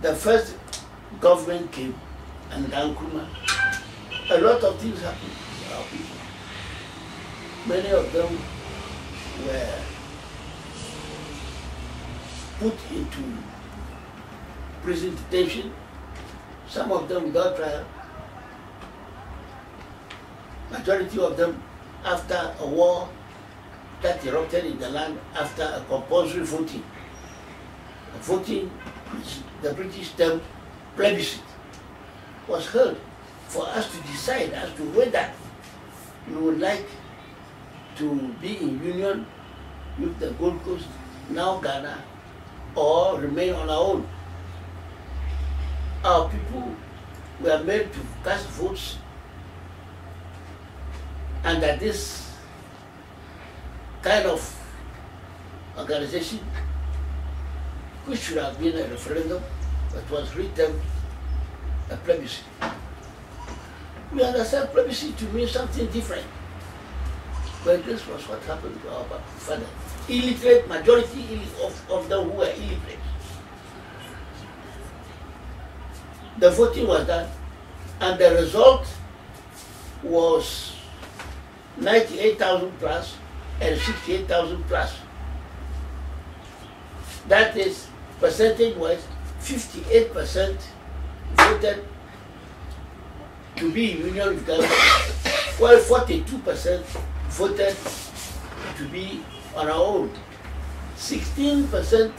the first government came and Nkrumah, a lot of things happened to our people. Many of them were put into prison detention, some of them without trial, majority of them after a war that erupted in the land after a compulsory voting. A voting which the British termed plebiscite was held for us to decide as to whether we would like to be in union with the Gold Coast, now Ghana, or remain on our own. Our people were made to cast votes under this kind of organization, which should have been a referendum, but was written a plebiscite. We understand plebiscite to mean something different, but this was what happened to our father. Illiterate, majority of them who were illiterate. The voting was done, and the result was 98,000 plus and 68,000 plus. That is, percentage-wise, 58% voted to be in union with Ghana, while 42% voted to be on our own. 16%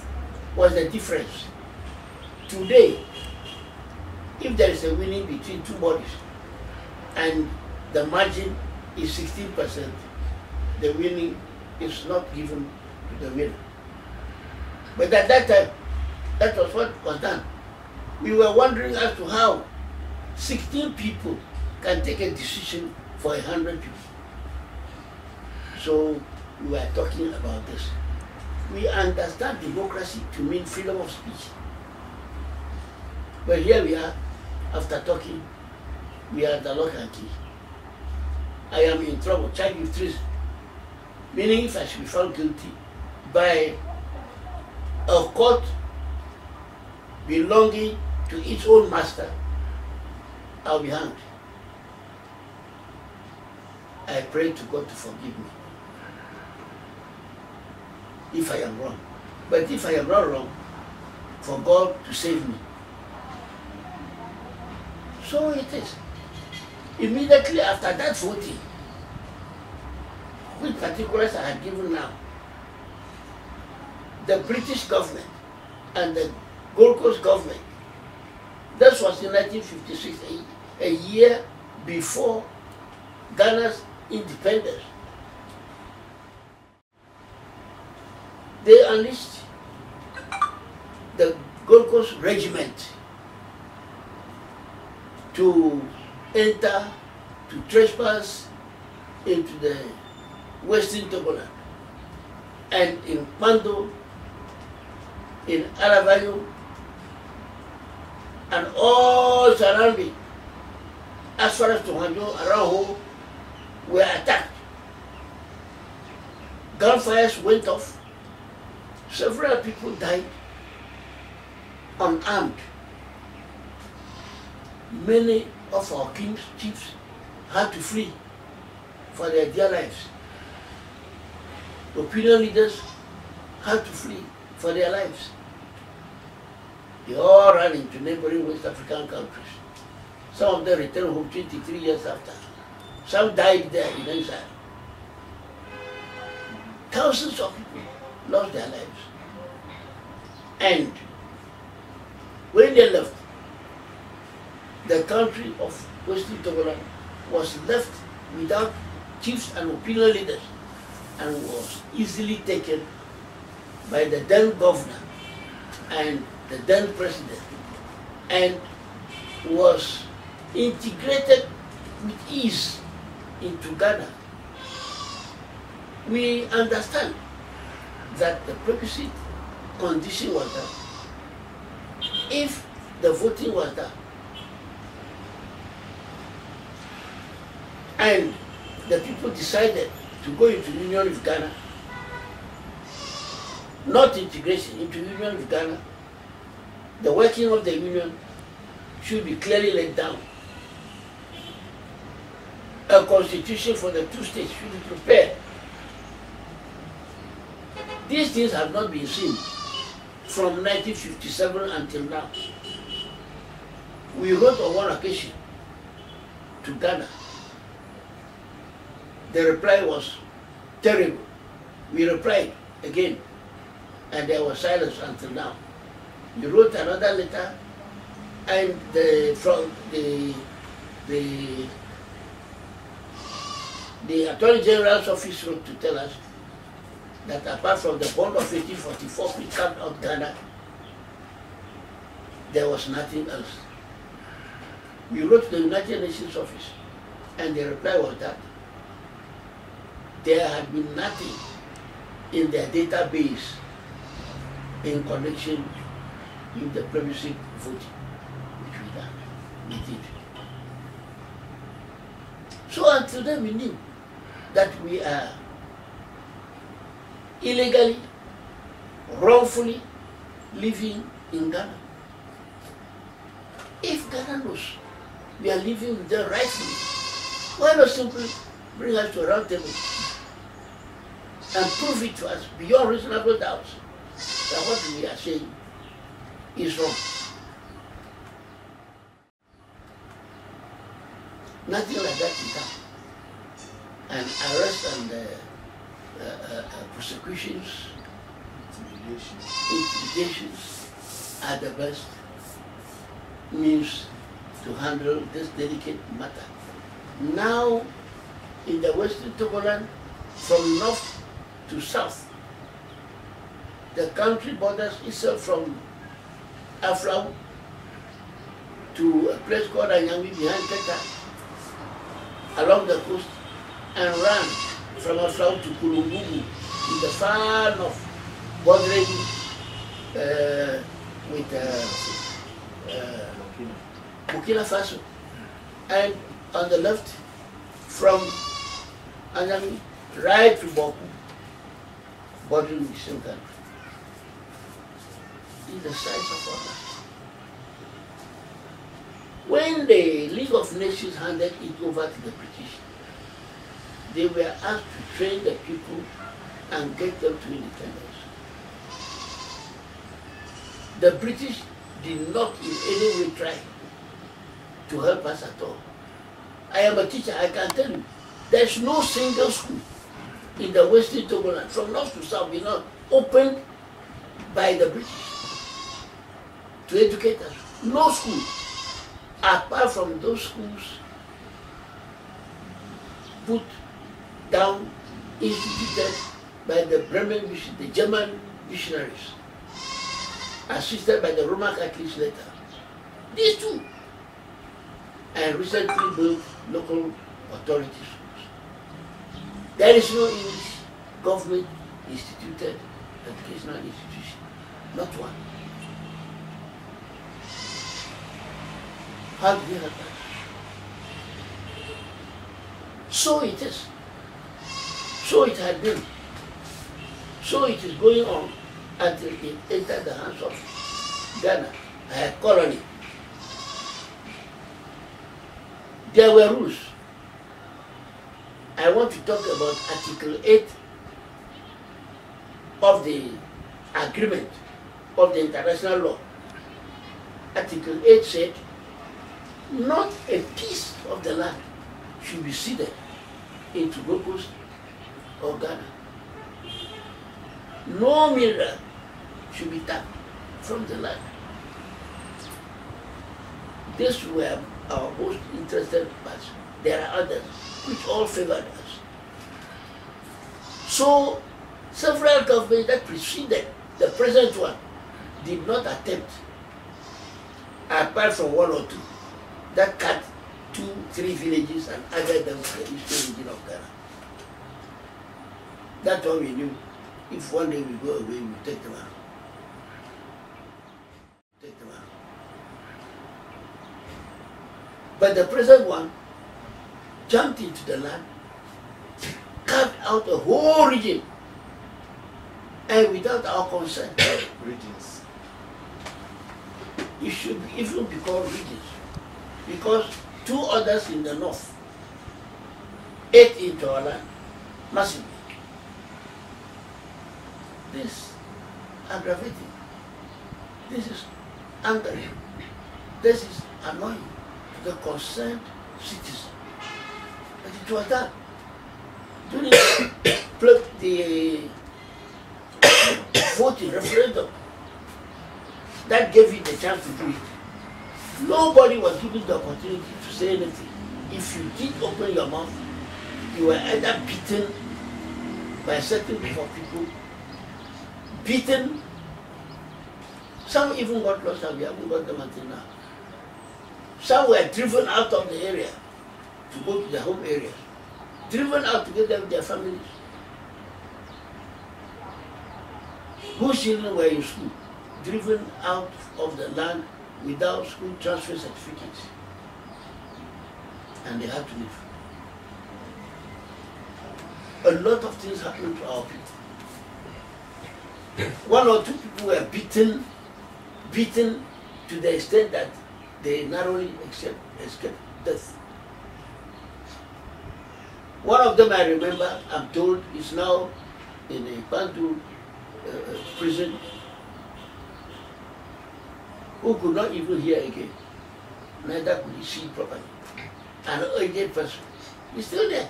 was the difference. Today, if there is a winning between two bodies and the margin is 16%, the winning is not given to the winner. But at that time, that was what was done. We were wondering as to how 16 people can take a decision for 100 people. So we were talking about this. We understand democracy to mean freedom of speech. But here we are, after talking, we are at the lock and key. I am in trouble, charged with treason. Meaning if I should be found guilty by a court belonging to its own master, I'll be hanged. I pray to God to forgive me if I am wrong. But if I am not wrong, for God to save me. So it is. Immediately after that voting, which particulars I have given now, the British government and the Gold Coast government, this was in 1956, a year before Ghana's independence. They unleashed the Gold Coast Regiment to enter, to trespass into the western Togoland, and in Pando, in Aravayo, and all surrounding, as far as Tohanjo, Araho, were attacked. Gunfires went off. Several people died unarmed. Many of our kings, chiefs, had to flee for their dear lives. Opinion leaders had to flee for their lives. They all ran into neighboring West African countries. Some of them returned home 23 years after. Some died there in exile. Thousands of people lost their lives. And when they left, the country of Western Togoland was left without chiefs and opinion leaders, and was easily taken by the then governor and the then president, and was integrated with ease into Ghana. We understand that the plebiscite condition was done. If the voting was done, and the people decided to go into union with Ghana, not integration, into union with Ghana, the working of the union should be clearly laid down. A constitution for the two states should be prepared. These things have not been seen from 1957 until now. We wrote on one occasion to Ghana. The reply was terrible. We replied again, and there was silence until now. We wrote another letter, and from the Attorney General's office wrote to tell us that apart from the bond of 1844 which carved out Ghana, there was nothing else. We wrote to the United Nations office, and the reply was that there had been nothing in their database in connection with the plebiscite voting, which we done. We did. So until then we knew that we are illegally, wrongfully living in Ghana. If Ghana knows we are living with them rightfully, why not simply bring us to a round table and prove it to us beyond reasonable doubt that what we are saying is wrong? Nothing like that is done. And arrest and prosecutions, intimidations are the best means to handle this delicate matter. Now, in the Western Togoland, from north to south, the country borders itself from Aflau to a place called Anyami behind Keta, along the coast, and ran from Aflau to Kulumbubu in the far north, bordering with Burkina Faso, and on the left from Anyami right to Boku, bordering the same country. Is the size of our land. When the League of Nations handed it over to the British, they were asked to train the people and get them to independence. The British did not in any way try to help us at all. I am a teacher, I can tell you, there's no single school in the Western Togoland, from north to south, not opened by the British to educate us. No school, apart from those schools put down, instituted by the Bremen mission, the German missionaries, assisted by the Roman Catholics later. These two, and recently built local authority schools. There is no English government instituted educational institution, not one. How did they help us? So it is. So it had been. So it is going on until it entered the hands of Ghana, a colony. There were rules. I want to talk about Article 8 of the agreement of the international law. Article 8 said, not a piece of the land should be ceded into Locust or Ghana. No mineral should be tapped from the land. These were our most interested parts. There are others which all favored us. So several governments that preceded the present one did not attempt, apart from one or two, that cut 2, 3 villages and added them to the eastern region of Ghana. That's all we knew. If one day we go away, we take them out. Take them out. But the present one jumped into the land, carved out a whole region, and without our consent. Regions. it should even be called regions. Because 2 others in the north ate into our land massively. This is aggravating. This is angering. This is annoying to the concerned citizen. But it was done. During the voting referendum, that gave it the chance to do it. Nobody was given the opportunity to say anything. If you did open your mouth, you were either beaten by a certain group of people, beaten. Some even got lost and we haven't got them until now. Some were driven out of the area to go to their home areas, driven out together with their families. Whose children were in school, driven out of the land without school transfer certificates, and they had to leave. A lot of things happened to our people. 1 or 2 people were beaten to the extent that they narrowly escaped death. One of them, I remember, I'm told, is now in a Bantu prison, who could not even hear again. Neither could he see properly. An aged person. He's still there.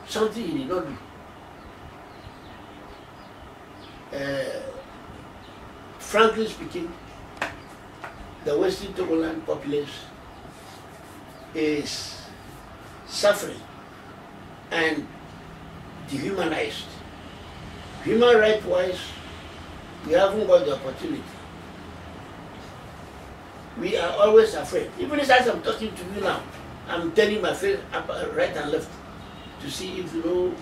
Something he did not do. Frankly speaking, the Western Togoland populace is suffering and dehumanized. Human rights wise, we haven't got the opportunity. We are always afraid. Even as I'm talking to you now, I'm turning my face up, right and left to see if no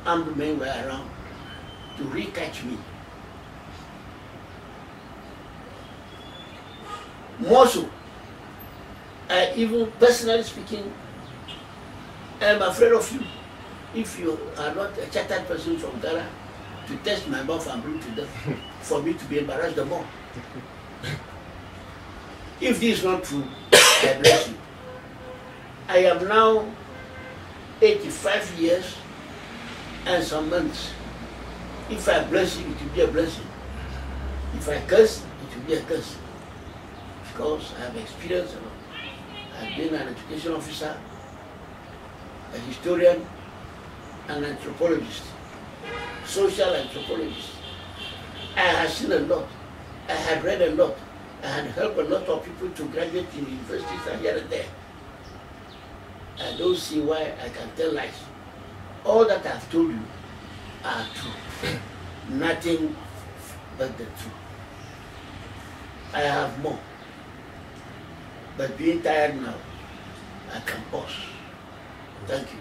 armed men were around to recatch me. More so, I even personally speaking, I'm afraid of you. If you are not a chartered person from Ghana, to test my mouth and bring to them, for me to be embarrassed the more. If this is not true, I bless you. I am now 85 years and some months. If I bless you, it will be a blessing. If I curse, it will be a curse. Because I have experience, I've been an education officer, a historian, an anthropologist, social anthropologist. I had seen a lot. I had read a lot. I had helped a lot of people to graduate in universities and here and there. I don't see why I can tell lies. All that I've told you are true. Nothing but the truth. I have more. But being tired now, I can pause. Thank you.